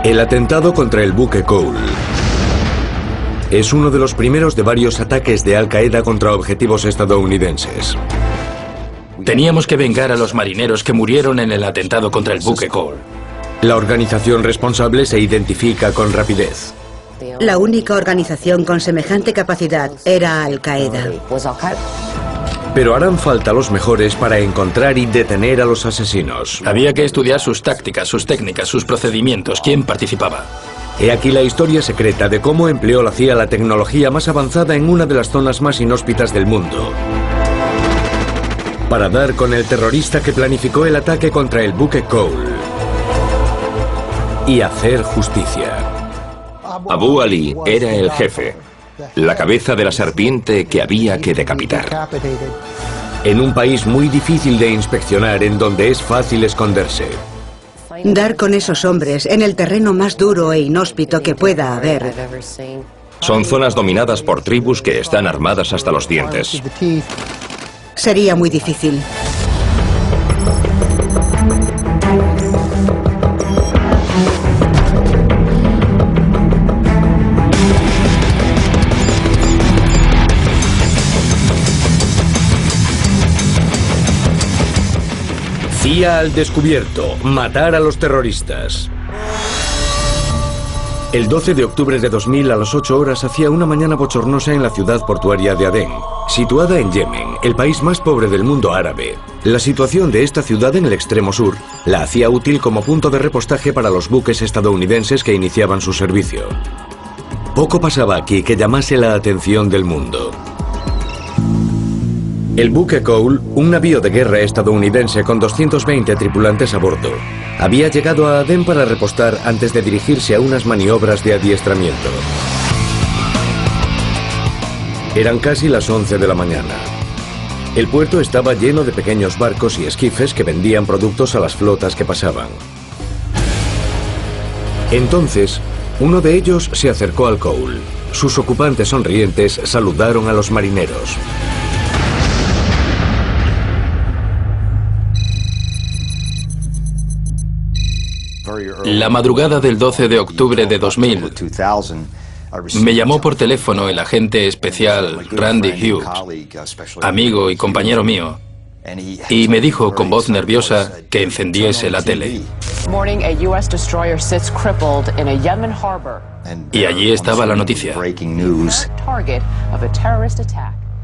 El atentado contra el buque Cole es uno de los primeros de varios ataques de Al Qaeda contra objetivos estadounidenses. Teníamos que vengar a los marineros que murieron en el atentado contra el buque Cole. La organización responsable se identifica con rapidez. La única organización con semejante capacidad era Al Qaeda. Pero harán falta los mejores para encontrar y detener a los asesinos. Había que estudiar sus tácticas, sus técnicas, sus procedimientos, quién participaba. He aquí la historia secreta de cómo empleó la CIA la tecnología más avanzada en una de las zonas más inhóspitas del mundo, para dar con el terrorista que planificó el ataque contra el buque Cole y hacer justicia. Abu Ali era el jefe, la cabeza de la serpiente que había que decapitar. En un país muy difícil de inspeccionar, en donde es fácil esconderse. Dar con esos hombres en el terreno más duro e inhóspito que pueda haber. Son zonas dominadas por tribus que están armadas hasta los dientes. Sería muy difícil. CIA al descubierto, matar a los terroristas. El 12 de octubre de 2000 a las 8 horas hacía una mañana bochornosa en la ciudad portuaria de Adén, situada en Yemen, el país más pobre del mundo árabe. La situación de esta ciudad en el extremo sur la hacía útil como punto de repostaje para los buques estadounidenses que iniciaban su servicio. Poco pasaba aquí que llamase la atención del mundo. El buque Cole, un navío de guerra estadounidense con 220 tripulantes a bordo, había llegado a Adén para repostar antes de dirigirse a unas maniobras de adiestramiento. Eran casi las 11 de la mañana. El puerto estaba lleno de pequeños barcos y esquifes que vendían productos a las flotas que pasaban. Entonces, uno de ellos se acercó al Cole. Sus ocupantes sonrientes saludaron a los marineros. La madrugada del 12 de octubre de 2000, me llamó por teléfono el agente especial Randy Hughes, amigo y compañero mío, y me dijo con voz nerviosa que encendiese la tele. Y allí estaba la noticia.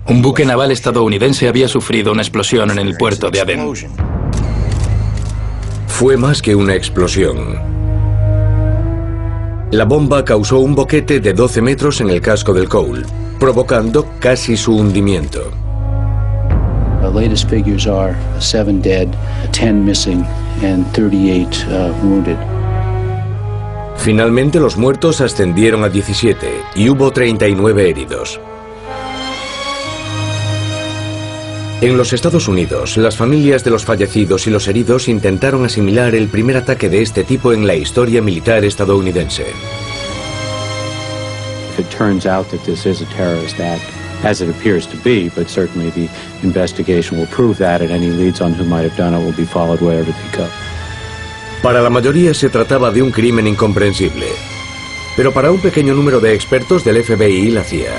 Un buque naval estadounidense había sufrido una explosión en el puerto de Adén. Fue más que una explosión. La bomba causó un boquete de 12 metros en el casco del Cole, provocando casi su hundimiento. The latest figures are 7 dead, 10 missing and 38 wounded. Finalmente los muertos ascendieron a 17 y hubo 39 heridos. En los Estados Unidos, las familias de los fallecidos y los heridos intentaron asimilar el primer ataque de este tipo en la historia militar estadounidense. If it turns out that this is a terrorist act, as it appears to be, but certainly the investigation will prove that, and any leads on who might have done it will be followed wherever they go. Para la mayoría se trataba de un crimen incomprensible, pero para un pequeño número de expertos del FBI y la CIA,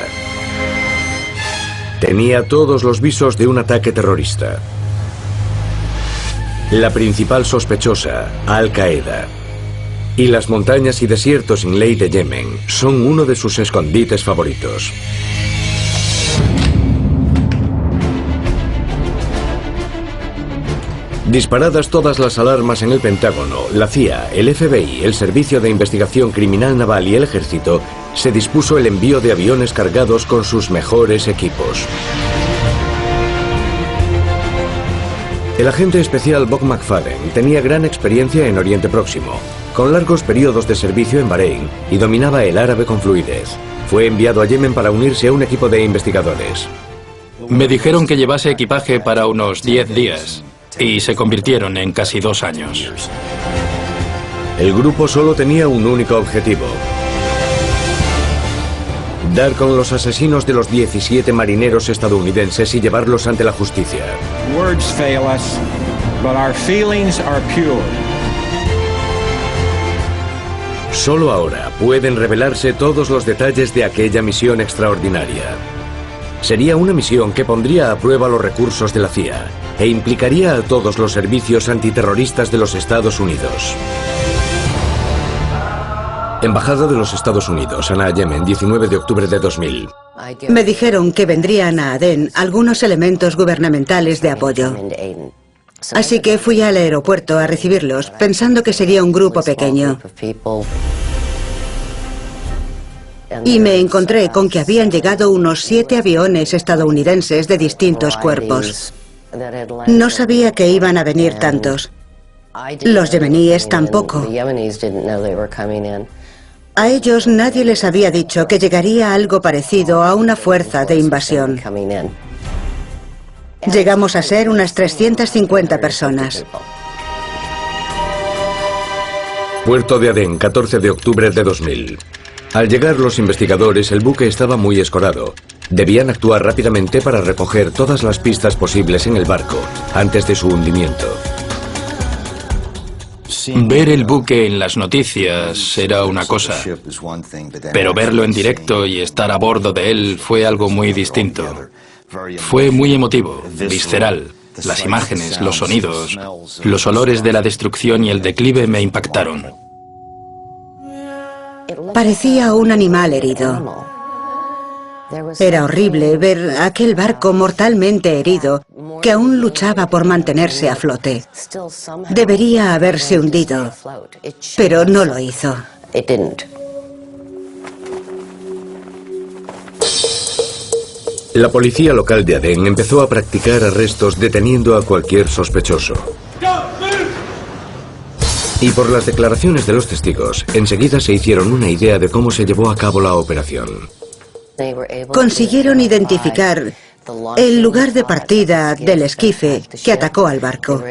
tenía todos los visos de un ataque terrorista. La principal sospechosa, Al Qaeda. Y las montañas y desiertos sin ley de Yemen son uno de sus escondites favoritos. Disparadas todas las alarmas en el Pentágono, la CIA, el FBI, el Servicio de Investigación Criminal Naval y el Ejército se dispuso el envío de aviones cargados con sus mejores equipos. El agente especial Bob McFadden tenía gran experiencia en Oriente Próximo, con largos periodos de servicio en Bahrein y dominaba el árabe con fluidez. Fue enviado a Yemen para unirse a un equipo de investigadores. Me dijeron que llevase equipaje para unos 10 días y se convirtieron en casi 2 años. El grupo solo tenía un único objetivo: dar con los asesinos de los 17 marineros estadounidenses y llevarlos ante la justicia. Words fail us, but our feelings are pure. Solo ahora pueden revelarse todos los detalles de aquella misión extraordinaria. Sería una misión que pondría a prueba los recursos de la CIA e implicaría a todos los servicios antiterroristas de los Estados Unidos. Embajada de los Estados Unidos, Sanaa, Yemen, 19 de octubre de 2000. Me dijeron que vendrían a Adén algunos elementos gubernamentales de apoyo. Así que fui al aeropuerto a recibirlos, pensando que sería un grupo pequeño. Y me encontré con que habían llegado unos 7 aviones estadounidenses de distintos cuerpos. No sabía que iban a venir tantos. Los yemeníes tampoco. A ellos nadie les había dicho que llegaría algo parecido a una fuerza de invasión. Llegamos a ser unas 350 personas. Puerto de Adén, 14 de octubre de 2000. Al llegar los investigadores, el buque estaba muy escorado. Debían actuar rápidamente para recoger todas las pistas posibles en el barco, antes de su hundimiento. Ver el buque en las noticias era una cosa, pero verlo en directo y estar a bordo de él fue algo muy distinto. Fue muy emotivo, visceral. Las imágenes, los sonidos, los olores de la destrucción y el declive me impactaron. Parecía un animal herido. Era horrible ver aquel barco mortalmente herido que aún luchaba por mantenerse a flote. Debería haberse hundido, pero no lo hizo. La policía local de Adén empezó a practicar arrestos deteniendo a cualquier sospechoso. Y por las declaraciones de los testigos, enseguida se hicieron una idea de cómo se llevó a cabo la operación. Consiguieron identificar el lugar de partida del esquife que atacó al barco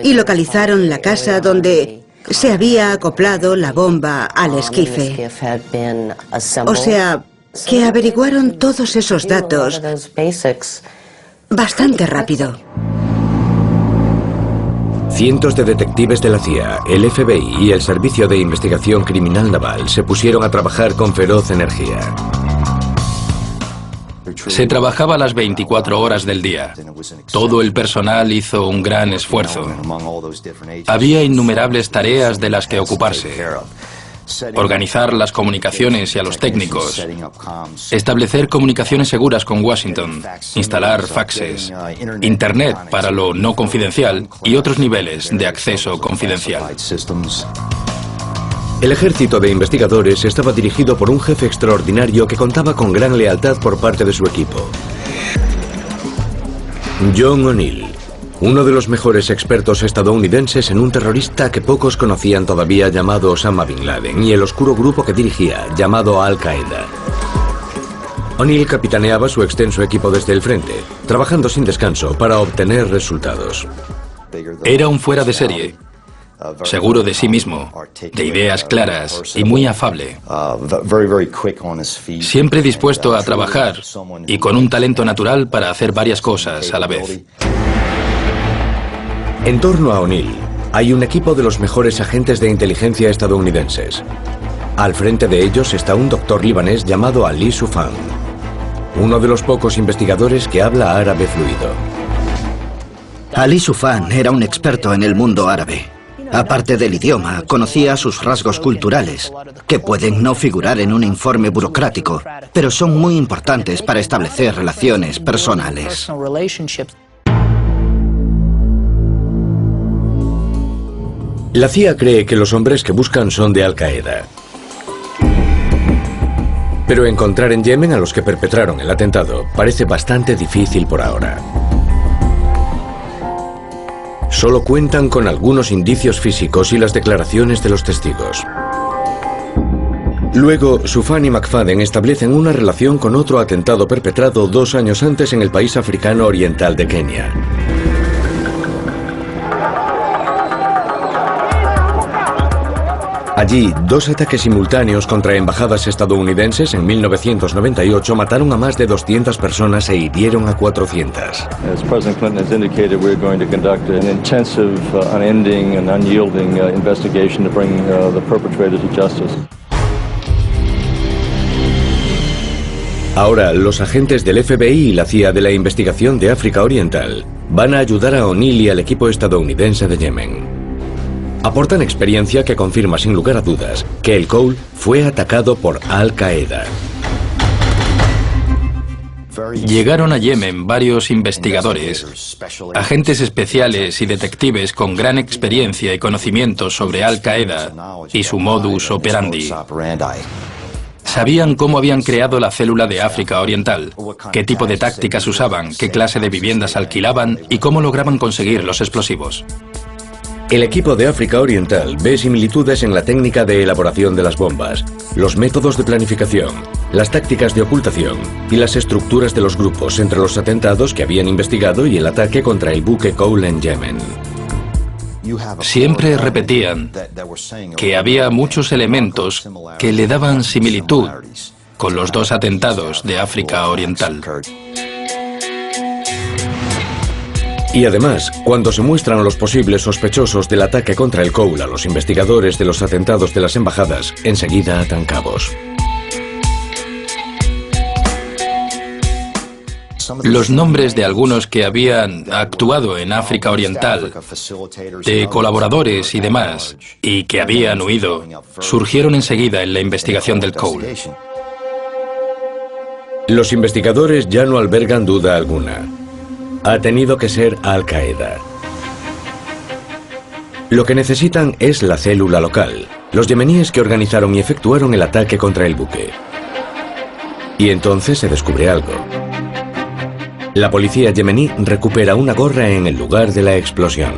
y localizaron la casa donde se había acoplado la bomba al esquife. O sea, que averiguaron todos esos datos bastante rápido. Cientos de detectives de la CIA, el FBI y el Servicio de Investigación Criminal Naval se pusieron a trabajar con feroz energía. Se trabajaba las 24 horas del día. Todo el personal hizo un gran esfuerzo. Había innumerables tareas de las que ocuparse. Organizar las comunicaciones y a los técnicos, establecer comunicaciones seguras con Washington, instalar faxes, Internet para lo no confidencial y otros niveles de acceso confidencial. El ejército de investigadores estaba dirigido por un jefe extraordinario que contaba con gran lealtad por parte de su equipo. John O'Neill, uno de los mejores expertos estadounidenses en un terrorista que pocos conocían todavía llamado Osama Bin Laden y el oscuro grupo que dirigía llamado Al-Qaeda. O'Neill capitaneaba su extenso equipo desde el frente, trabajando sin descanso para obtener resultados. Era un fuera de serie, seguro de sí mismo, de ideas claras y muy afable. Siempre dispuesto a trabajar y con un talento natural para hacer varias cosas a la vez. En torno a O'Neill hay un equipo de los mejores agentes de inteligencia estadounidenses. Al frente de ellos está un doctor libanés llamado Ali Soufan, uno de los pocos investigadores que habla árabe fluido. Ali Soufan era un experto en el mundo árabe. Aparte del idioma, conocía sus rasgos culturales, que pueden no figurar en un informe burocrático, pero son muy importantes para establecer relaciones personales. La CIA cree que los hombres que buscan son de Al-Qaeda. Pero encontrar en Yemen a los que perpetraron el atentado parece bastante difícil por ahora. Solo cuentan con algunos indicios físicos y las declaraciones de los testigos. Luego, Soufan y McFadden establecen una relación con otro atentado perpetrado 2 años antes en el país africano oriental de Kenia. Allí, 2 ataques simultáneos contra embajadas estadounidenses en 1998 mataron a más de 200 personas e hirieron a 400. As President Clinton has indicated, we're going to conduct an intensive, unending and unyielding investigation to bring the perpetrators to justice. Ahora, los agentes del FBI y la CIA de la investigación de África Oriental van a ayudar a O'Neill y al equipo estadounidense de Yemen. Aportan experiencia que confirma sin lugar a dudas que el Cole fue atacado por Al-Qaeda. Llegaron a Yemen varios investigadores, agentes especiales y detectives con gran experiencia y conocimientos sobre Al-Qaeda y su modus operandi. Sabían cómo habían creado la célula de África Oriental, qué tipo de tácticas usaban, qué clase de viviendas alquilaban y cómo lograban conseguir los explosivos. El equipo de África Oriental ve similitudes en la técnica de elaboración de las bombas, los métodos de planificación, las tácticas de ocultación y las estructuras de los grupos entre los atentados que habían investigado y el ataque contra el buque Cole en Yemen. Siempre repetían que había muchos elementos que le daban similitud con los dos atentados de África Oriental. Y además, cuando se muestran los posibles sospechosos del ataque contra el Cole a los investigadores de los atentados de las embajadas, enseguida atan cabos. Los nombres de algunos que habían actuado en África Oriental, de colaboradores y demás, y que habían huido, surgieron enseguida en la investigación del Cole. Los investigadores ya no albergan duda alguna. Ha tenido que ser Al-Qaeda. Lo que necesitan es la célula local, los yemeníes que organizaron y efectuaron el ataque contra el buque. Y entonces se descubre algo. La policía yemení recupera una gorra en el lugar de la explosión.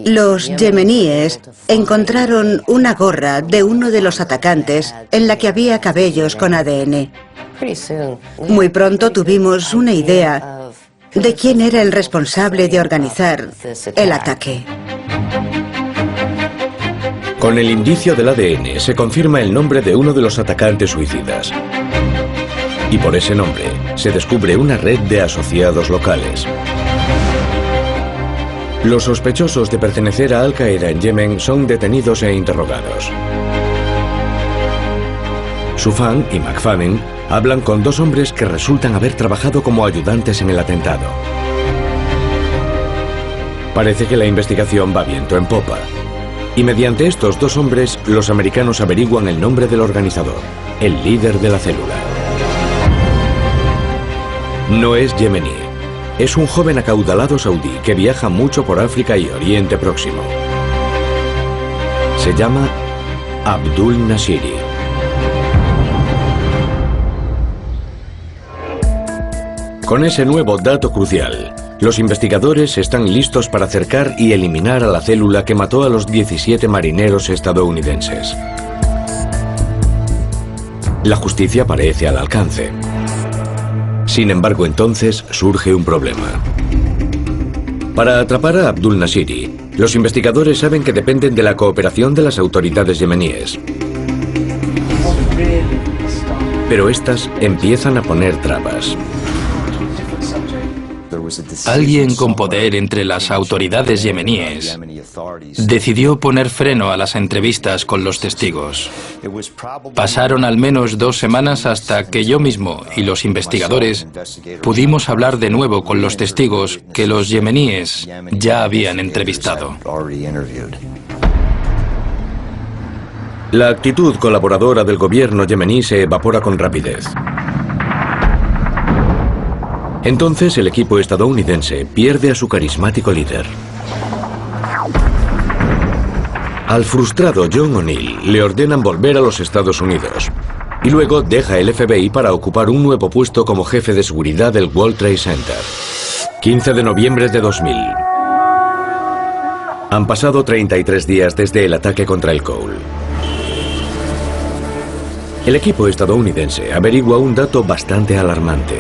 Los yemeníes encontraron una gorra de uno de los atacantes en la que había cabellos con ADN. Muy pronto tuvimos una idea de quién era el responsable de organizar el ataque. Con el indicio del ADN se confirma el nombre de uno de los atacantes suicidas. Y por ese nombre se descubre una red de asociados locales. Los sospechosos de pertenecer a Al-Qaeda en Yemen son detenidos e interrogados. Sufan y McFadden hablan con dos hombres que resultan haber trabajado como ayudantes en el atentado. Parece que la investigación va viento en popa. Y mediante estos dos hombres, los americanos averiguan el nombre del organizador, el líder de la célula. No es yemení. Es un joven acaudalado saudí que viaja mucho por África y Oriente Próximo. Se llama Abdul Nashiri. Con ese nuevo dato crucial, los investigadores están listos para acercar y eliminar a la célula que mató a los 17 marineros estadounidenses. La justicia parece al alcance. Sin embargo, entonces surge un problema. Para atrapar a Abdul Nashiri, los investigadores saben que dependen de la cooperación de las autoridades yemeníes. Pero estas empiezan a poner trabas. Alguien con poder entre las autoridades yemeníes decidió poner freno a las entrevistas con los testigos. Pasaron al menos 2 semanas hasta que yo mismo y los investigadores pudimos hablar de nuevo con los testigos que los yemeníes ya habían entrevistado. La actitud colaboradora del gobierno yemení se evapora con rapidez. Entonces el equipo estadounidense pierde a su carismático líder. Al frustrado John O'Neill le ordenan volver a los Estados Unidos y luego deja el FBI para ocupar un nuevo puesto como jefe de seguridad del World Trade Center. 15 de noviembre de 2000. Han pasado 33 días desde el ataque contra el Cole. El equipo estadounidense averigua un dato bastante alarmante.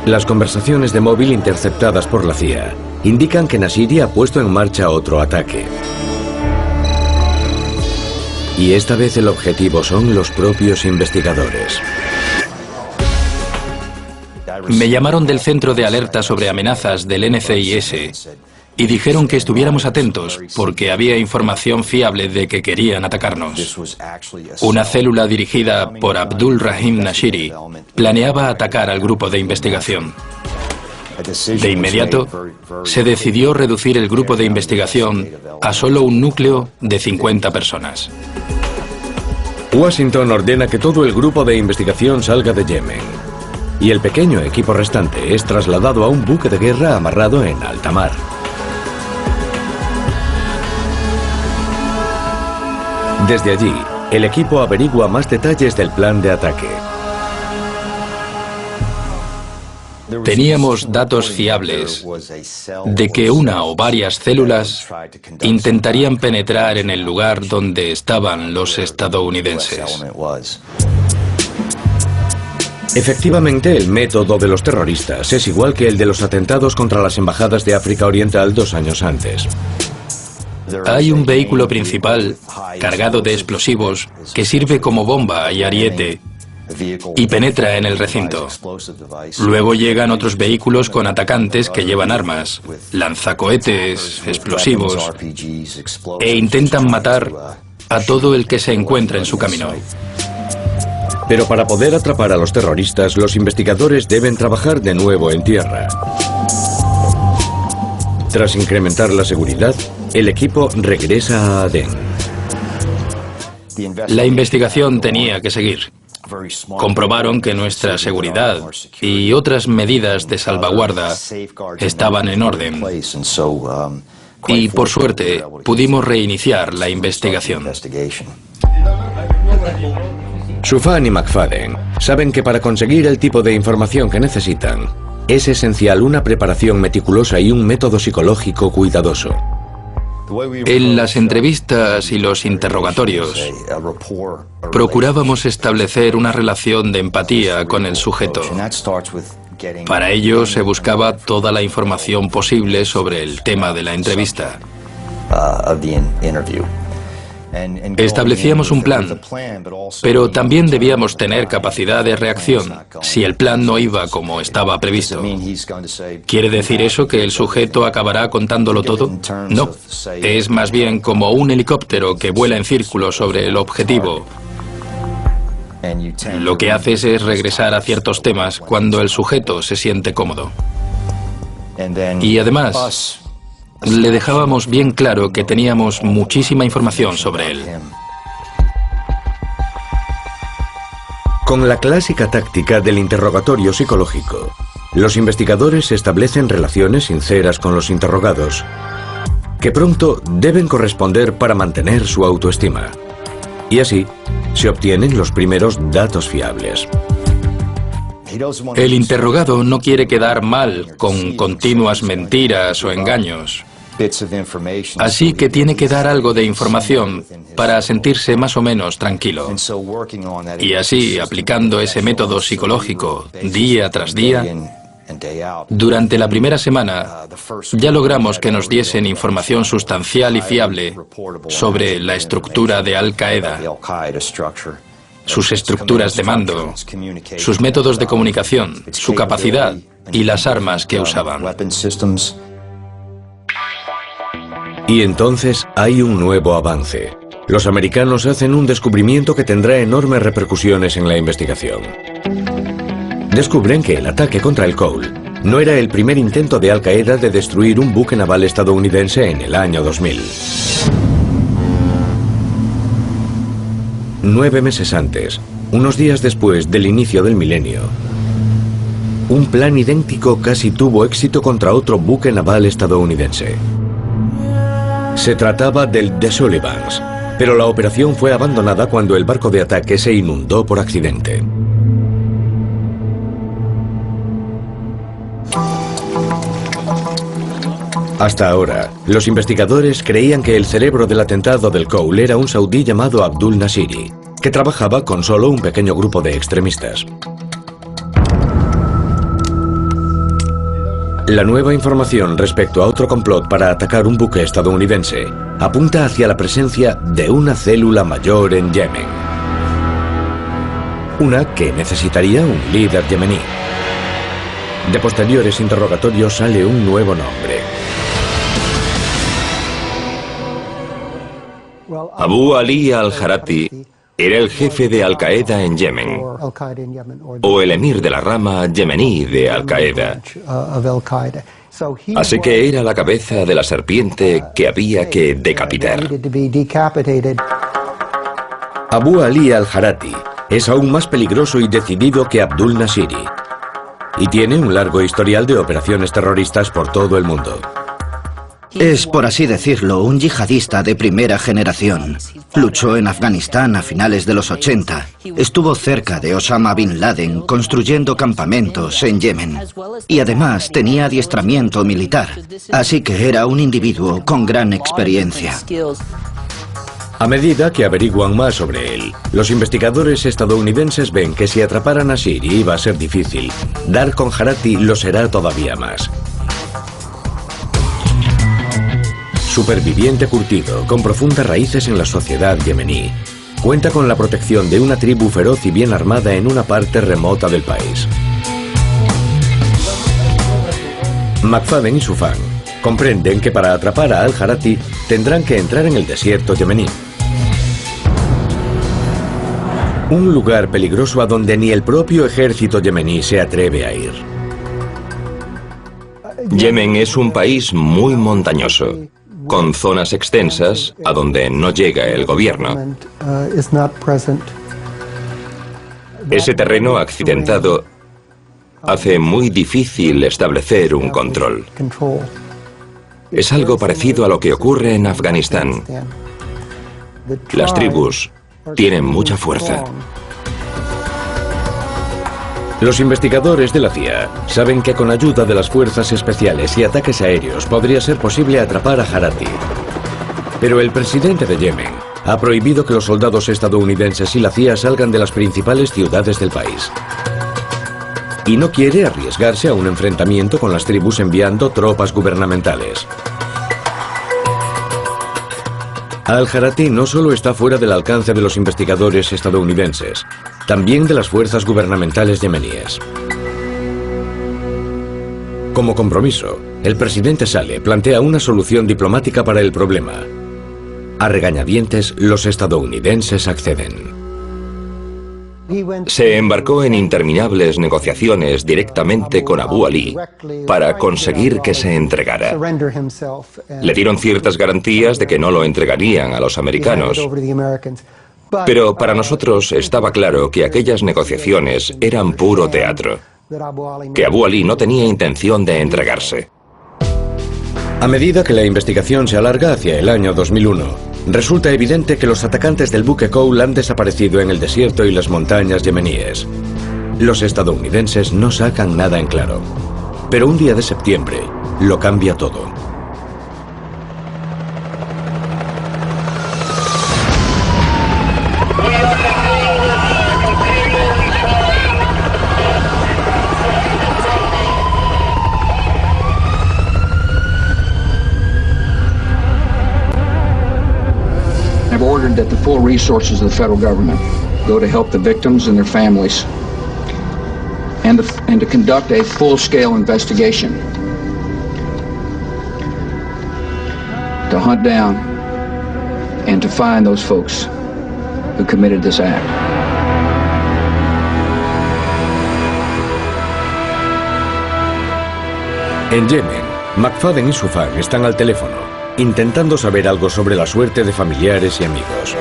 Las conversaciones de móvil interceptadas por la CIA indican que Nashiri ha puesto en marcha otro ataque. Y esta vez el objetivo son los propios investigadores. Me llamaron del centro de alerta sobre amenazas del NCIS y dijeron que estuviéramos atentos porque había información fiable de que querían atacarnos. Una célula dirigida por Abdul Rahim Nashiri planeaba atacar al grupo de investigación. De inmediato, se decidió reducir el grupo de investigación a solo un núcleo de 50 personas. Washington ordena que todo el grupo de investigación salga de Yemen y el pequeño equipo restante es trasladado a un buque de guerra amarrado en alta mar. Desde allí, el equipo averigua más detalles del plan de ataque. Teníamos datos fiables de que una o varias células intentarían penetrar en el lugar donde estaban los estadounidenses. Efectivamente, el método de los terroristas es igual que el de los atentados contra las embajadas de África Oriental 2 años antes. Hay un vehículo principal cargado de explosivos que sirve como bomba y ariete y penetra en el recinto. Luego llegan otros vehículos con atacantes que llevan armas, lanzacohetes, explosivos, e intentan matar a todo el que se encuentra en su camino. Pero para poder atrapar a los terroristas, los investigadores deben trabajar de nuevo en tierra. Tras incrementar la seguridad, el equipo regresa a Adén. La investigación tenía que seguir. Comprobaron que nuestra seguridad y otras medidas de salvaguarda estaban en orden. Y por suerte, pudimos reiniciar la investigación. Shufan y McFadden saben que para conseguir el tipo de información que necesitan, es esencial una preparación meticulosa y un método psicológico cuidadoso. En las entrevistas y los interrogatorios, procurábamos establecer una relación de empatía con el sujeto. Para ello se buscaba toda la información posible sobre el tema de la entrevista. Establecíamos un plan, pero también debíamos tener capacidad de reacción si el plan no iba como estaba previsto. ¿Quiere decir eso que el sujeto acabará contándolo todo? No, es más bien como un helicóptero que vuela en círculo sobre el objetivo. Lo que haces es regresar a ciertos temas cuando el sujeto se siente cómodo. Y además, le dejábamos bien claro que teníamos muchísima información sobre él. Con la clásica táctica del interrogatorio psicológico, los investigadores establecen relaciones sinceras con los interrogados, que pronto deben corresponder para mantener su autoestima. Y así, se obtienen los primeros datos fiables. El interrogado no quiere quedar mal con continuas mentiras o engaños. Así que tiene que dar algo de información para sentirse más o menos tranquilo. Y así, aplicando ese método psicológico día tras día, durante la primera semana ya logramos que nos diesen información sustancial y fiable sobre la estructura de Al-Qaeda, sus estructuras de mando, sus métodos de comunicación, su capacidad y las armas que usaban. Y entonces hay un nuevo avance. Los americanos hacen un descubrimiento que tendrá enormes repercusiones en la investigación. Descubren que el ataque contra el Cole no era el primer intento de Al-Qaeda de destruir un buque naval estadounidense en el año 2000. 9 meses antes, unos días después del inicio del milenio, un plan idéntico casi tuvo éxito contra otro buque naval estadounidense. Se trataba del The Sullivans, pero la operación fue abandonada cuando el barco de ataque se inundó por accidente. Hasta ahora, los investigadores creían que el cerebro del atentado del Cole era un saudí llamado Abdul Nashiri, que trabajaba con solo un pequeño grupo de extremistas. La nueva información respecto a otro complot para atacar un buque estadounidense apunta hacia la presencia de una célula mayor en Yemen. Una que necesitaría un líder yemení. De posteriores interrogatorios sale un nuevo nombre: Abu Ali al-Jarati era el jefe de Al-Qaeda en Yemen, o el emir de la rama yemení de Al-Qaeda. Así que era la cabeza de la serpiente que había que decapitar. Abu Ali al-Jarati es aún más peligroso y decidido que Abdul Nashiri, y tiene un largo historial de operaciones terroristas por todo el mundo. Es, por así decirlo, un yihadista de primera generación. Luchó en Afganistán a finales de los 80. Estuvo cerca de Osama Bin Laden construyendo campamentos en Yemen. Y además tenía adiestramiento militar. Así que era un individuo con gran experiencia. A medida que averiguan más sobre él, los investigadores estadounidenses ven que si atraparan a Nashiri iba a ser difícil, dar con Jarati lo será todavía más. Superviviente curtido, con profundas raíces en la sociedad yemení, cuenta con la protección de una tribu feroz y bien armada en una parte remota del país. McFadden y Sufan comprenden que para atrapar a al-Jarati tendrán que entrar en el desierto yemení. Un lugar peligroso a donde ni el propio ejército yemení se atreve a ir. Yemen es un país muy montañoso, con zonas extensas a donde no llega el gobierno. Ese terreno accidentado hace muy difícil establecer un control. Es algo parecido a lo que ocurre en Afganistán. Las tribus tienen mucha fuerza. Los investigadores de la CIA saben que con ayuda de las fuerzas especiales y ataques aéreos podría ser posible atrapar a Jarati. Pero el presidente de Yemen ha prohibido que los soldados estadounidenses y la CIA salgan de las principales ciudades del país. Y no quiere arriesgarse a un enfrentamiento con las tribus enviando tropas gubernamentales. Al-Jarati no solo está fuera del alcance de los investigadores estadounidenses, también de las fuerzas gubernamentales yemeníes. Como compromiso, el presidente Saleh plantea una solución diplomática para el problema. A regañadientes, los estadounidenses acceden. Se embarcó en interminables negociaciones directamente con Abu Ali para conseguir que se entregara. Le dieron ciertas garantías de que no lo entregarían a los americanos. Pero para nosotros estaba claro que aquellas negociaciones eran puro teatro, que Abu Ali no tenía intención de entregarse. A medida que la investigación se alarga hacia el año 2001, resulta evidente que los atacantes del buque Cole han desaparecido en el desierto y las montañas yemeníes. Los estadounidenses no sacan nada en claro. Pero un día de septiembre lo cambia todo. I've ordered that the full resources of the federal government go to help the victims and their families and to conduct a full-scale investigation to hunt down and to find those folks who committed this act. En Yemen, McFadden y Sufan están al teléfono, intentando saber algo sobre la suerte de familiares y amigos.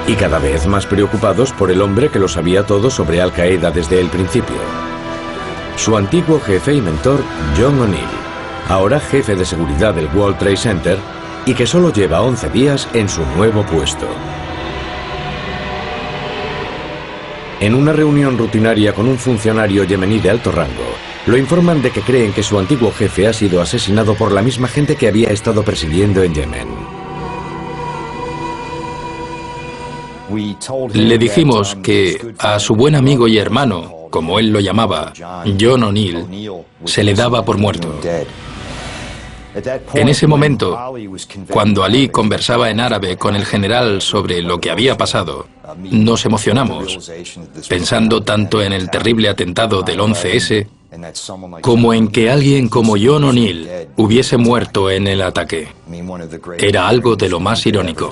Y cada vez más preocupados por el hombre que lo sabía todo sobre Al-Qaeda desde el principio. Su antiguo jefe y mentor, John O'Neill, ahora jefe de seguridad del World Trade Center y que solo lleva 11 días en su nuevo puesto. En una reunión rutinaria con un funcionario yemení de alto rango, lo informan de que creen que su antiguo jefe ha sido asesinado por la misma gente que había estado persiguiendo en Yemen. Le dijimos que a su buen amigo y hermano, como él lo llamaba, John O'Neill, se le daba por muerto. En ese momento, cuando Ali conversaba en árabe con el general sobre lo que había pasado, nos emocionamos, pensando tanto en el terrible atentado del 11S como en que alguien como John O'Neill hubiese muerto en el ataque. Era algo de lo más irónico.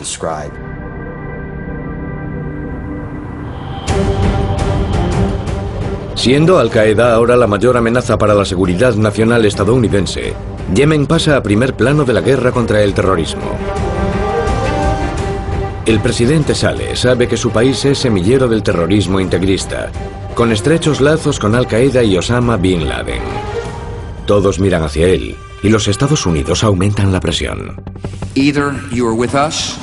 Siendo Al-Qaeda ahora la mayor amenaza para la seguridad nacional estadounidense, Yemen pasa a primer plano de la guerra contra el terrorismo. El presidente Saleh sabe que su país es semillero del terrorismo integrista, con estrechos lazos con Al-Qaeda y Osama Bin Laden. Todos miran hacia él, y los Estados Unidos aumentan la presión. Either you are with us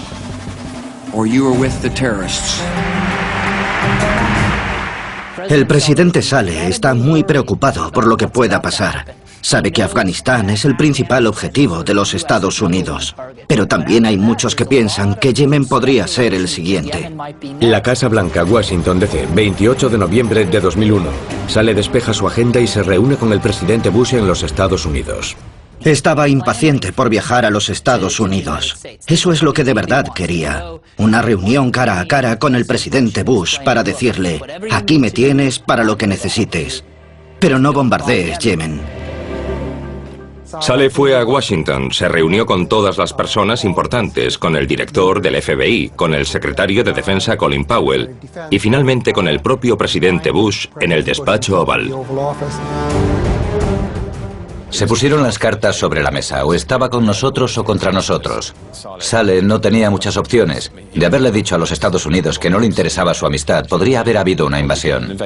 or you are with the terrorists. El presidente Saleh está muy preocupado por lo que pueda pasar. Sabe que Afganistán es el principal objetivo de los Estados Unidos. Pero también hay muchos que piensan que Yemen podría ser el siguiente. La Casa Blanca, Washington, D.C., 28 de noviembre de 2001. Saleh despeja su agenda y se reúne con el presidente Bush en los Estados Unidos. Estaba impaciente por viajar a los Estados Unidos. Eso es lo que de verdad quería. Una reunión cara a cara con el presidente Bush para decirle: aquí me tienes para lo que necesites. Pero no bombardees Yemen. Saleh fue a Washington, se reunió con todas las personas importantes, con el director del FBI, con el secretario de Defensa Colin Powell y finalmente con el propio presidente Bush en el despacho Oval. Se pusieron las cartas sobre la mesa, o estaba con nosotros o contra nosotros. Saleh no tenía muchas opciones. De haberle dicho a los Estados Unidos que no le interesaba su amistad, podría haber habido una invasión.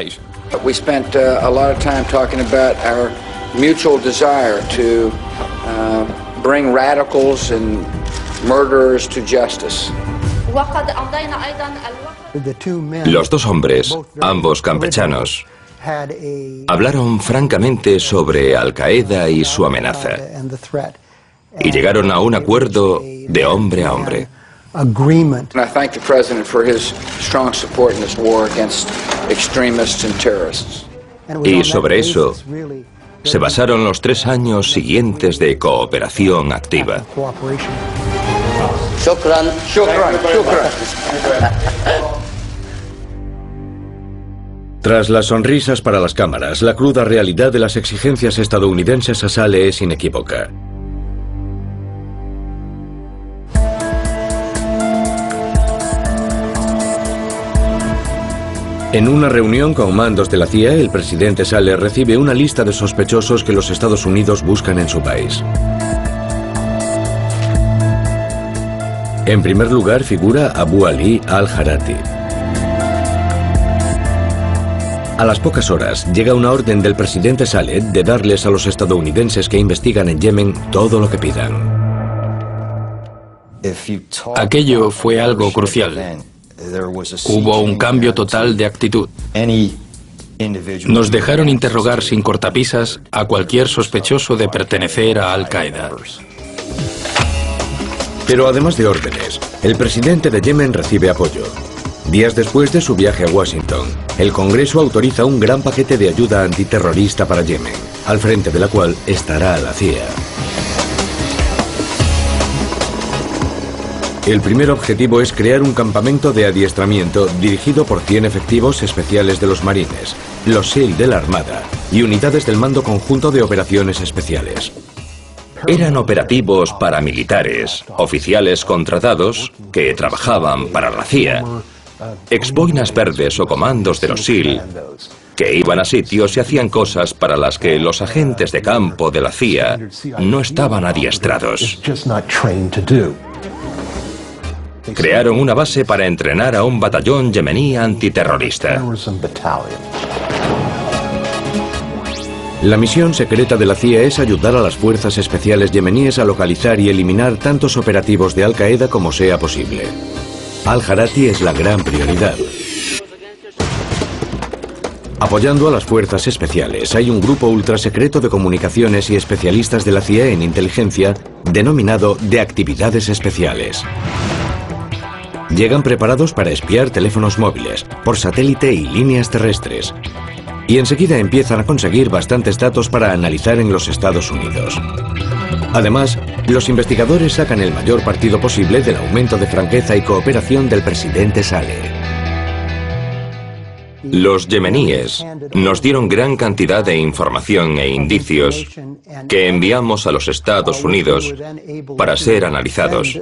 We spent a lot of time talking about our mutual desire to bring radicals and murderers to justice. Los dos hombres, ambos campechanos, hablaron francamente sobre Al-Qaeda y su amenaza y llegaron a un acuerdo de hombre a hombre. And I thank the President for his strong support in this war against extremists and terrorists. Y sobre eso se basaron los 3 años siguientes de cooperación activa. Shukran. Shukran. Shukran. Tras las sonrisas para las cámaras, la cruda realidad de las exigencias estadounidenses a Saleh es inequívoca. En una reunión con mandos de la CIA, el presidente Saleh recibe una lista de sospechosos que los Estados Unidos buscan en su país. En primer lugar figura Abu Ali al-Harati. A las pocas horas llega una orden del presidente Saleh de darles a los estadounidenses que investigan en Yemen todo lo que pidan. Aquello fue algo crucial. Hubo un cambio total de actitud. Nos dejaron interrogar sin cortapisas a cualquier sospechoso de pertenecer a Al-Qaeda. Pero además de órdenes, el presidente de Yemen recibe apoyo. Días después de su viaje a Washington, el Congreso autoriza un gran paquete de ayuda antiterrorista para Yemen, al frente de la cual estará la CIA. El primer objetivo es crear un campamento de adiestramiento dirigido por 100 efectivos especiales de los marines, los SEAL de la Armada y unidades del Mando Conjunto de Operaciones Especiales. Eran operativos paramilitares, oficiales contratados que trabajaban para la CIA, exboinas verdes o comandos de los SEAL, que iban a sitios y hacían cosas para las que los agentes de campo de la CIA no estaban adiestrados. Crearon una base para entrenar a un batallón yemení antiterrorista. La misión secreta de la CIA es ayudar a las fuerzas especiales yemeníes a localizar y eliminar tantos operativos de Al-Qaeda como sea posible. Al-Harati es la gran prioridad. Apoyando a las fuerzas especiales, hay un grupo ultrasecreto de comunicaciones y especialistas de la CIA en inteligencia denominado de actividades especiales. Llegan preparados para espiar teléfonos móviles, por satélite y líneas terrestres. Y enseguida empiezan a conseguir bastantes datos para analizar en los Estados Unidos. Además, los investigadores sacan el mayor partido posible del aumento de franqueza y cooperación del presidente Saleh. Los yemeníes nos dieron gran cantidad de información e indicios que enviamos a los Estados Unidos para ser analizados.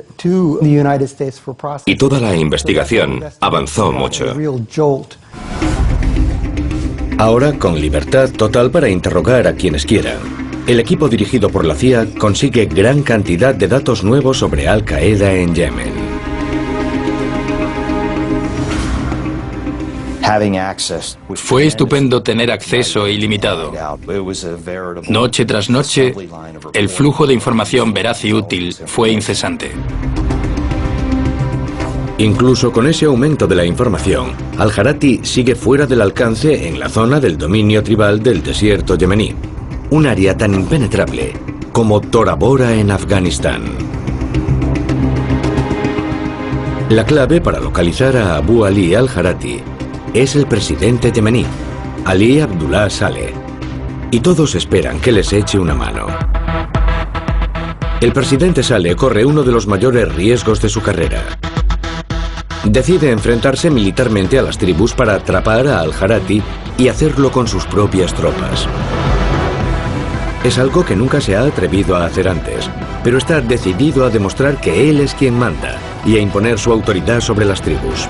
Y toda la investigación avanzó mucho. Ahora, con libertad total para interrogar a quienes quieran, el equipo dirigido por la CIA consigue gran cantidad de datos nuevos sobre Al Qaeda en Yemen. Fue estupendo tener acceso ilimitado. Noche tras noche, el flujo de información veraz y útil fue incesante. Incluso con ese aumento de la información, Al-Harati sigue fuera del alcance en la zona del dominio tribal del desierto yemení, un área tan impenetrable como Tora Bora en Afganistán. La clave para localizar a Abu Ali Al-Harati es el presidente yemení, Ali Abdullah Saleh, y todos esperan que les eche una mano. El presidente Saleh corre uno de los mayores riesgos de su carrera. Decide enfrentarse militarmente a las tribus para atrapar a Al-Harati y hacerlo con sus propias tropas. Es algo que nunca se ha atrevido a hacer antes, pero está decidido a demostrar que él es quien manda y a imponer su autoridad sobre las tribus.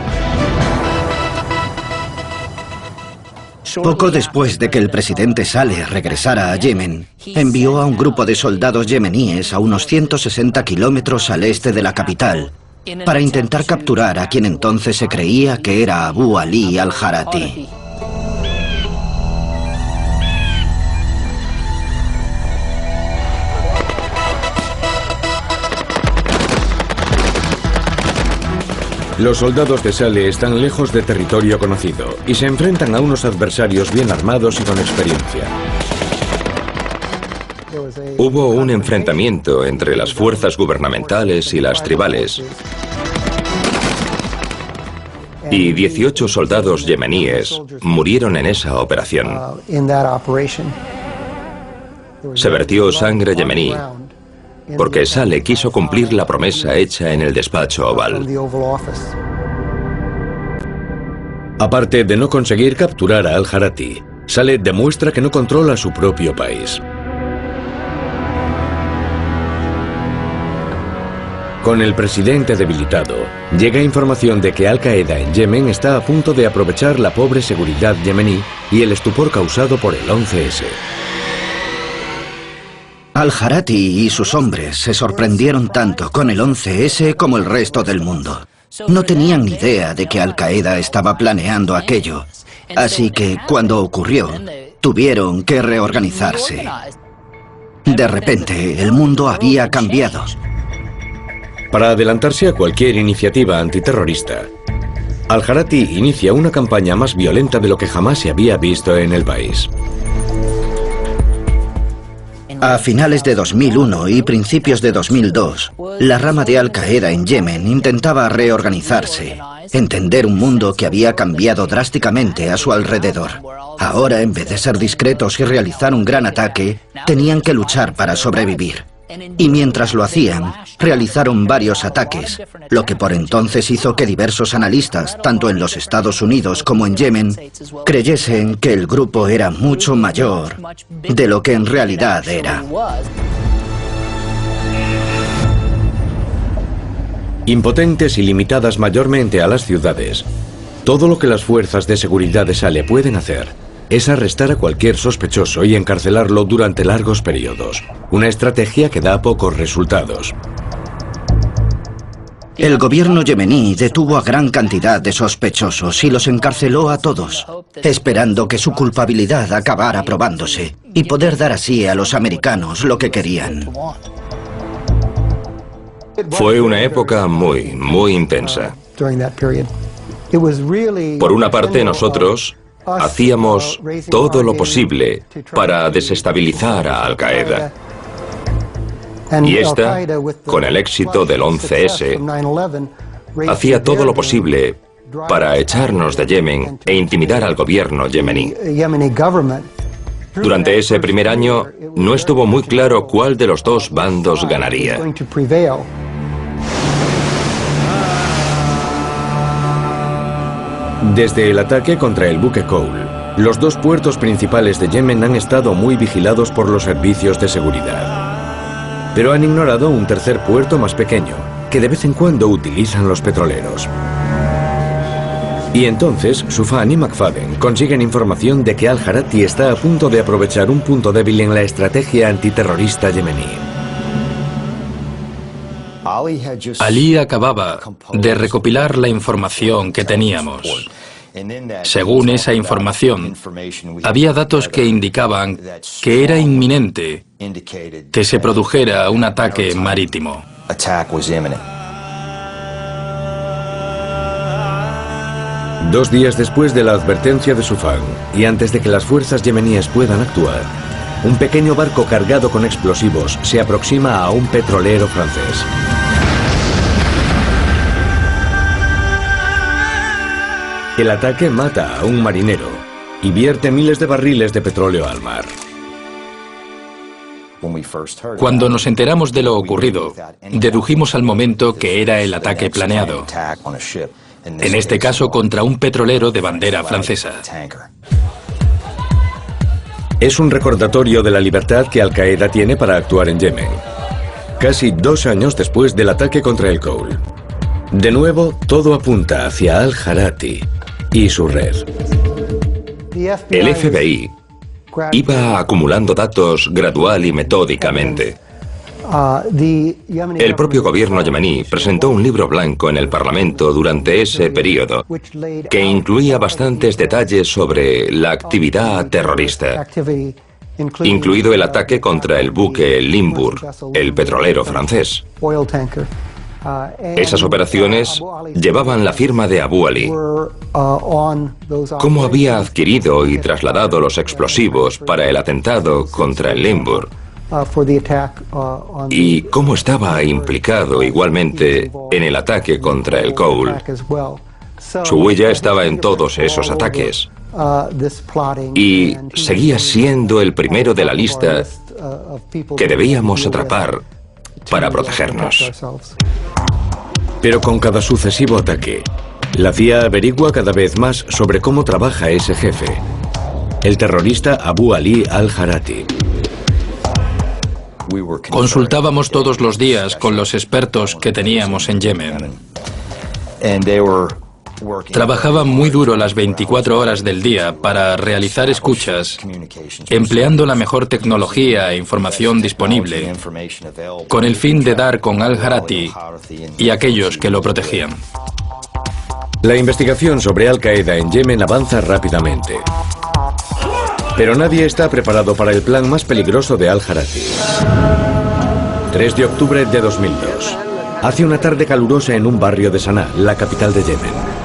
Poco después de que el presidente Saleh regresara a Yemen, envió a un grupo de soldados yemeníes a unos 160 kilómetros al este de la capital para intentar capturar a quien entonces se creía que era Abu Ali Al-Harati. Los soldados de Saleh están lejos de territorio conocido y se enfrentan a unos adversarios bien armados y con experiencia. Hubo un enfrentamiento entre las fuerzas gubernamentales y las tribales, y 18 soldados yemeníes murieron en esa operación. Se vertió sangre yemení porque Saleh quiso cumplir la promesa hecha en el despacho oval. Aparte de no conseguir capturar a Al-Harati, Saleh demuestra que no controla su propio país. Con el presidente debilitado, llega información de que Al-Qaeda en Yemen está a punto de aprovechar la pobre seguridad yemení y el estupor causado por el 11S. Al-Harati y sus hombres se sorprendieron tanto con el 11S como el resto del mundo. No tenían ni idea de que Al-Qaeda estaba planeando aquello, así que cuando ocurrió, tuvieron que reorganizarse. De repente, el mundo había cambiado. Para adelantarse a cualquier iniciativa antiterrorista, Al-Harati inicia una campaña más violenta de lo que jamás se había visto en el país. A finales de 2001 y principios de 2002, la rama de Al-Qaeda en Yemen intentaba reorganizarse, entender un mundo que había cambiado drásticamente a su alrededor. Ahora, en vez de ser discretos y realizar un gran ataque, tenían que luchar para sobrevivir. Y mientras lo hacían, realizaron varios ataques, lo que por entonces hizo que diversos analistas, tanto en los Estados Unidos como en Yemen, creyesen que el grupo era mucho mayor de lo que en realidad era. Impotentes y limitadas mayormente a las ciudades, todo lo que las fuerzas de seguridad de Saleh pueden hacer es arrestar a cualquier sospechoso y encarcelarlo durante largos periodos. Una estrategia que da pocos resultados. El gobierno yemení detuvo a gran cantidad de sospechosos y los encarceló a todos, esperando que su culpabilidad acabara probándose y poder dar así a los americanos lo que querían. Fue una época muy intensa. Por una parte, nosotros hacíamos todo lo posible para desestabilizar a Al-Qaeda. Y esta, con el éxito del 11S, hacía todo lo posible para echarnos de Yemen e intimidar al gobierno yemení. Durante ese primer año, no estuvo muy claro cuál de los dos bandos ganaría. prevail. Desde el ataque contra el buque Cole, los dos puertos principales de Yemen han estado muy vigilados por los servicios de seguridad. Pero han ignorado un tercer puerto más pequeño, que de vez en cuando utilizan los petroleros. Y entonces, Sufan y McFadden consiguen información de que al-Harati está a punto de aprovechar un punto débil en la estrategia antiterrorista yemení. Ali acababa de recopilar la información que teníamos. Según esa información, había datos que indicaban que era inminente que se produjera un ataque marítimo. 2 días después de la advertencia de Sufan y antes de que las fuerzas yemeníes puedan actuar, un pequeño barco cargado con explosivos se aproxima a un petrolero francés. El ataque mata a un marinero y vierte miles de barriles de petróleo al mar. Cuando nos enteramos de lo ocurrido, dedujimos al momento que era el ataque planeado. En este caso contra un petrolero de bandera francesa. Es un recordatorio de la libertad que Al-Qaeda tiene para actuar en Yemen. Casi 2 años después del ataque contra el Cole. De nuevo, todo apunta hacia Al-Harati y su red. El FBI iba acumulando datos gradual y metódicamente. El propio gobierno yemení presentó un libro blanco en el Parlamento durante ese periodo que incluía bastantes detalles sobre la actividad terrorista, incluido el ataque contra el buque Limburg, el petrolero francés. Esas operaciones llevaban la firma de Abu Ali. ¿Cómo había adquirido y trasladado los explosivos para el atentado contra el Limburg? ¿Y cómo estaba implicado igualmente en el ataque contra el Cole? Su huella estaba en todos esos ataques. Y seguía siendo el primero de la lista que debíamos atrapar para protegernos. Pero con cada sucesivo ataque, la CIA averigua cada vez más sobre cómo trabaja ese jefe, el terrorista Abu Ali al-Harati. Consultábamos todos los días con los expertos que teníamos en Yemen. Trabajaban muy duro las 24 horas del día para realizar escuchas, empleando la mejor tecnología e información disponible, con el fin de dar con al-Harati y aquellos que lo protegían. La investigación sobre Al-Qaeda en Yemen avanza rápidamente. Pero nadie está preparado para el plan más peligroso de al-Harati. 3 de octubre de 2002. Hace una tarde calurosa en un barrio de Sanaa, la capital de Yemen.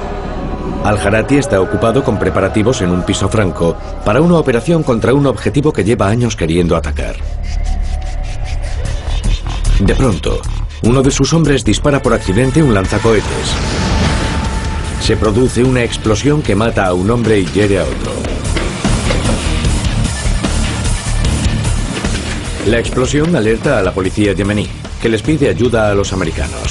Al-Harati está ocupado con preparativos en un piso franco para una operación contra un objetivo que lleva años queriendo atacar. De pronto, uno de sus hombres dispara por accidente un lanzacohetes. Se produce una explosión que mata a un hombre y hiere a otro. La explosión alerta a la policía yemení, que les pide ayuda a los americanos.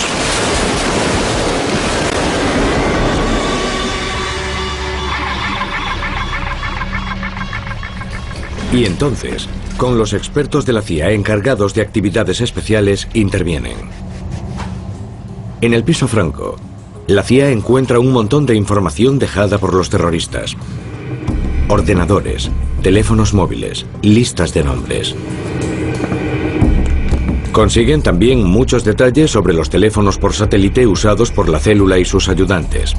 Y entonces, con los expertos de la CIA encargados de actividades especiales, intervienen. En el piso franco, la CIA encuentra un montón de información dejada por los terroristas. Ordenadores, teléfonos móviles, listas de nombres. Consiguen también muchos detalles sobre los teléfonos por satélite usados por la célula y sus ayudantes.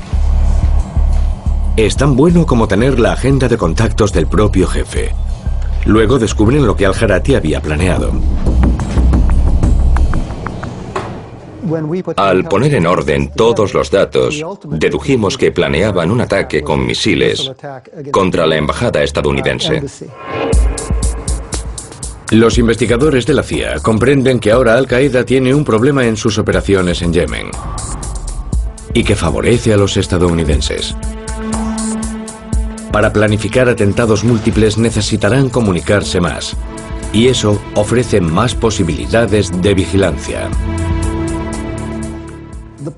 Es tan bueno como tener la agenda de contactos del propio jefe. Luego descubren lo que al-Harati había planeado. Al poner en orden todos los datos, dedujimos que planeaban un ataque con misiles contra la embajada estadounidense. Los investigadores de la CIA comprenden que ahora Al-Qaeda tiene un problema en sus operaciones en Yemen y que favorece a los estadounidenses. Para planificar atentados múltiples necesitarán comunicarse más, y eso ofrece más posibilidades de vigilancia.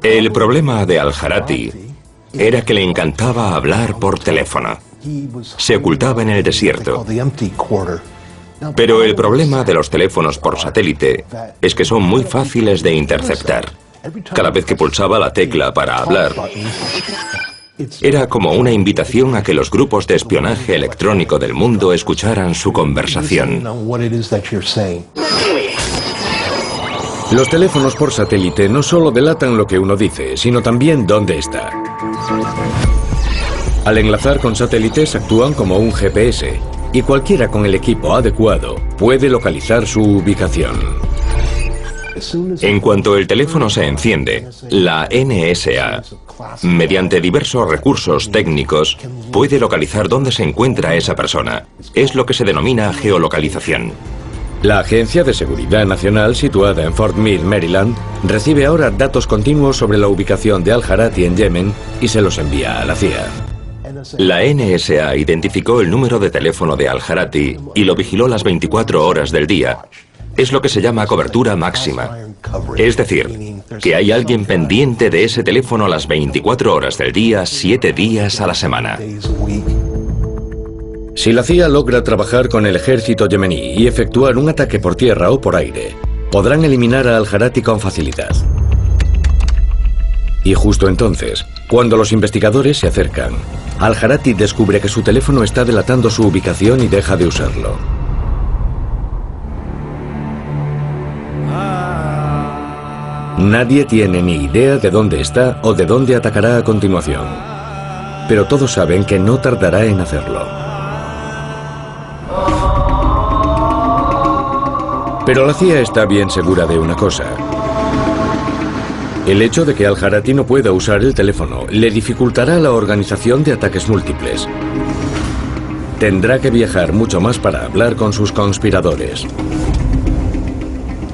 El problema de al-Harati era que le encantaba hablar por teléfono. Se ocultaba en el desierto. Pero el problema de los teléfonos por satélite es que son muy fáciles de interceptar. Cada vez que pulsaba la tecla para hablar, era como una invitación a que los grupos de espionaje electrónico del mundo escucharan su conversación. Los teléfonos por satélite no solo delatan lo que uno dice, sino también dónde está. Al enlazar con satélites actúan como un GPS, y cualquiera con el equipo adecuado puede localizar su ubicación. En cuanto el teléfono se enciende, la NSA, mediante diversos recursos técnicos, puede localizar dónde se encuentra esa persona. Es lo que se denomina geolocalización. La Agencia de Seguridad Nacional, situada en Fort Mill, Maryland, recibe ahora datos continuos sobre la ubicación de Al-Harati en Yemen y se los envía a la CIA. La NSA identificó el número de teléfono de Al-Harati y lo vigiló las 24 horas del día. Es lo que se llama cobertura máxima. Es decir, que hay alguien pendiente de ese teléfono las 24 horas del día, 7 días a la semana. Si la CIA logra trabajar con el ejército yemení y efectuar un ataque por tierra o por aire, podrán eliminar a Al-Harati con facilidad. Y justo entonces, cuando los investigadores se acercan, Al-Harati descubre que su teléfono está delatando su ubicación y deja de usarlo. Nadie tiene ni idea de dónde está o de dónde atacará a continuación. Pero todos saben que no tardará en hacerlo. Pero la CIA está bien segura de una cosa. El hecho de que Al-Harati no pueda usar el teléfono le dificultará la organización de ataques múltiples. Tendrá que viajar mucho más para hablar con sus conspiradores.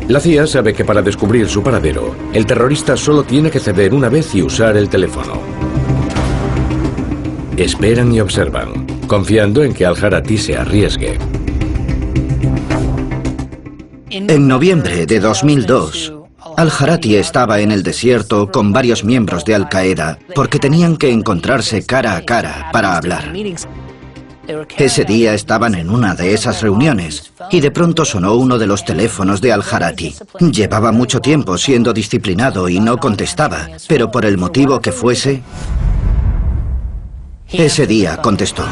La CIA sabe que para descubrir su paradero, el terrorista solo tiene que ceder una vez y usar el teléfono. Esperan y observan, confiando en que Al-Harati se arriesgue. En noviembre de 2002, Al-Harati estaba en el desierto con varios miembros de Al-Qaeda porque tenían que encontrarse cara a cara para hablar. Ese día estaban en una de esas reuniones y de pronto sonó uno de los teléfonos de Al-Harati. Llevaba mucho tiempo siendo disciplinado y no contestaba, pero por el motivo que fuese, ese día contestó.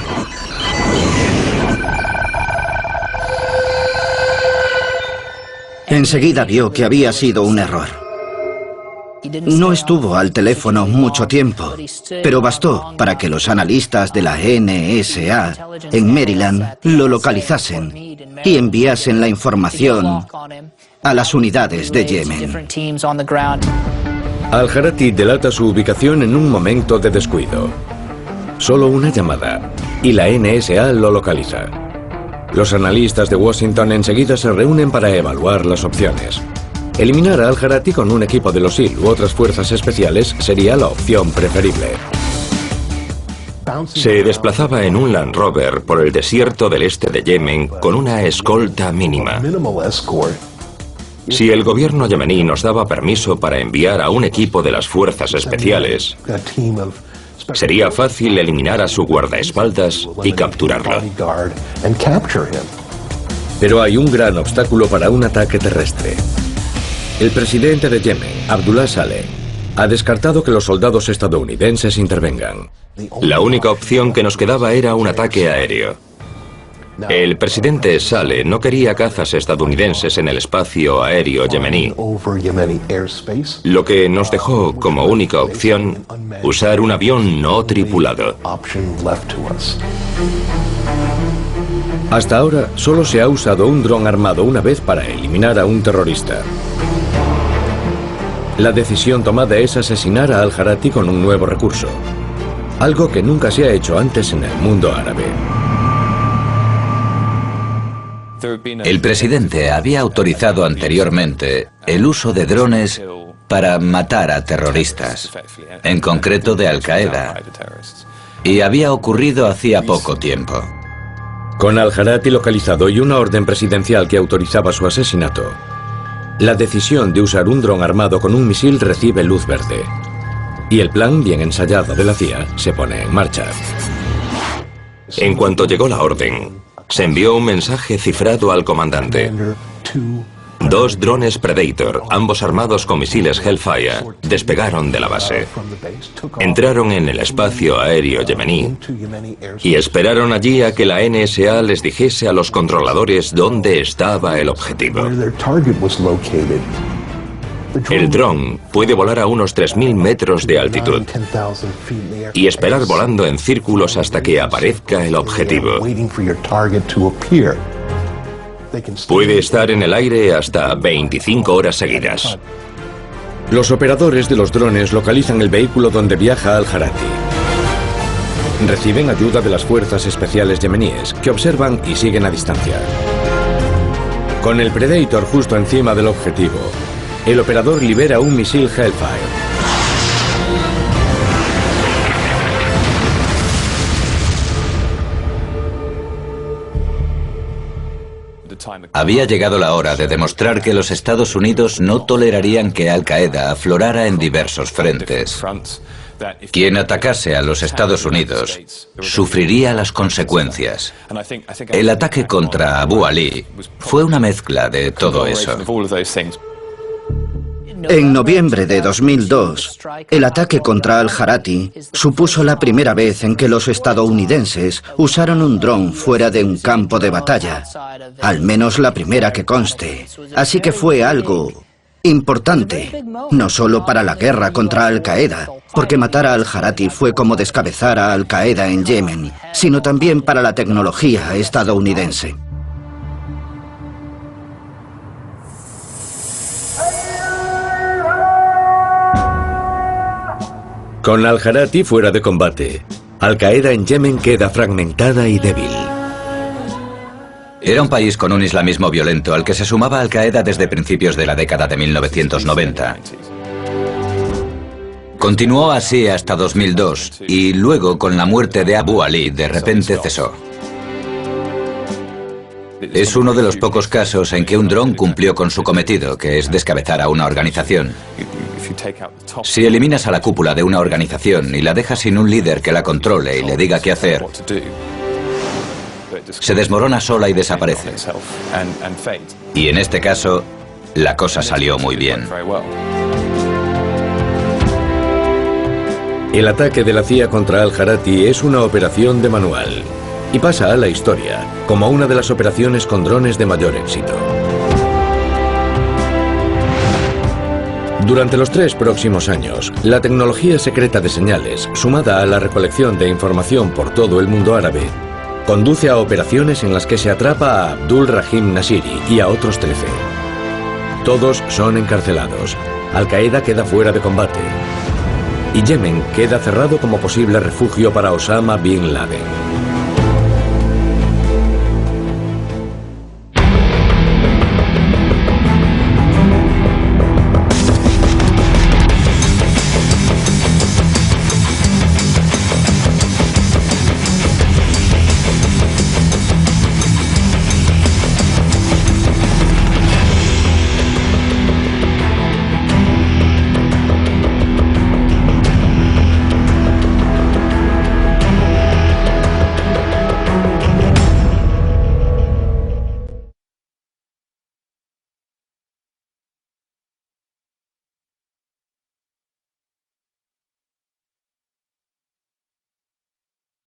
Enseguida vio que había sido un error. No estuvo al teléfono mucho tiempo, pero bastó para que los analistas de la NSA en Maryland lo localizasen y enviasen la información a las unidades de Yemen. Al-Harati delata su ubicación en un momento de descuido. Solo una llamada y la NSA lo localiza. Los analistas de Washington enseguida se reúnen para evaluar las opciones. Eliminar a Al-Harati con un equipo de los SEAL u otras fuerzas especiales sería la opción preferible. Se desplazaba en un Land Rover por el desierto del este de Yemen con una escolta mínima. Si el gobierno yemení nos daba permiso para enviar a un equipo de las fuerzas especiales, sería fácil eliminar a su guardaespaldas y capturarlo. Pero hay un gran obstáculo para un ataque terrestre. El presidente de Yemen, Abdullah Saleh, ha descartado que los soldados estadounidenses intervengan. La única opción que nos quedaba era un ataque aéreo. El presidente Saleh no quería cazas estadounidenses en el espacio aéreo yemení, lo que nos dejó como única opción usar un avión no tripulado. Hasta ahora solo se ha usado un dron armado una vez para eliminar a un terrorista. La decisión tomada es asesinar a Al-Harati con un nuevo recurso, algo que nunca se ha hecho antes en el mundo árabe. El presidente había autorizado anteriormente el uso de drones para matar a terroristas, en concreto de Al-Qaeda, y había ocurrido hacía poco tiempo. Con Al-Harati localizado y una orden presidencial que autorizaba su asesinato, la decisión de usar un dron armado con un misil recibe luz verde. Y el plan bien ensayado de la CIA se pone en marcha. En cuanto llegó la orden, se envió un mensaje cifrado al comandante. 2 drones Predator, ambos armados con misiles Hellfire, despegaron de la base. Entraron en el espacio aéreo yemení y esperaron allí a que la NSA les dijese a los controladores dónde estaba el objetivo. El dron puede volar a unos 3.000 metros de altitud y esperar volando en círculos hasta que aparezca el objetivo. Puede estar en el aire hasta 25 horas seguidas. Los operadores de los drones localizan el vehículo donde viaja Al-Harati. Reciben ayuda de las fuerzas especiales yemeníes, que observan y siguen a distancia. Con el Predator justo encima del objetivo, el operador libera un misil Hellfire. Había llegado la hora de demostrar que los Estados Unidos no tolerarían que Al-Qaeda aflorara en diversos frentes. Quien atacase a los Estados Unidos sufriría las consecuencias. El ataque contra Abu Ali fue una mezcla de todo eso. En noviembre de 2002, el ataque contra Al-Harati supuso la primera vez en que los estadounidenses usaron un dron fuera de un campo de batalla, al menos la primera que conste. Así que fue algo importante, no solo para la guerra contra Al-Qaeda, porque matar a Al-Harati fue como descabezar a Al-Qaeda en Yemen, sino también para la tecnología estadounidense. Con Al-Harati fuera de combate, Al-Qaeda en Yemen queda fragmentada y débil. Era un país con un islamismo violento al que se sumaba Al-Qaeda desde principios de la década de 1990. Continuó así hasta 2002 y luego, con la muerte de Abu Ali, de repente cesó. Es uno de los pocos casos en que un dron cumplió con su cometido, que es descabezar a una organización. Si eliminas a la cúpula de una organización y la dejas sin un líder que la controle y le diga qué hacer, se desmorona sola y desaparece. Y en este caso, la cosa salió muy bien. El ataque de la CIA contra Al-Harati es una operación de manual y pasa a la historia como una de las operaciones con drones de mayor éxito. Durante los 3 próximos años, la tecnología secreta de señales, sumada a la recolección de información por todo el mundo árabe, conduce a operaciones en las que se atrapa a Abdul Rahim Nashiri y a otros 13. Todos son encarcelados. Al-Qaeda queda fuera de combate. Y Yemen queda cerrado como posible refugio para Osama Bin Laden.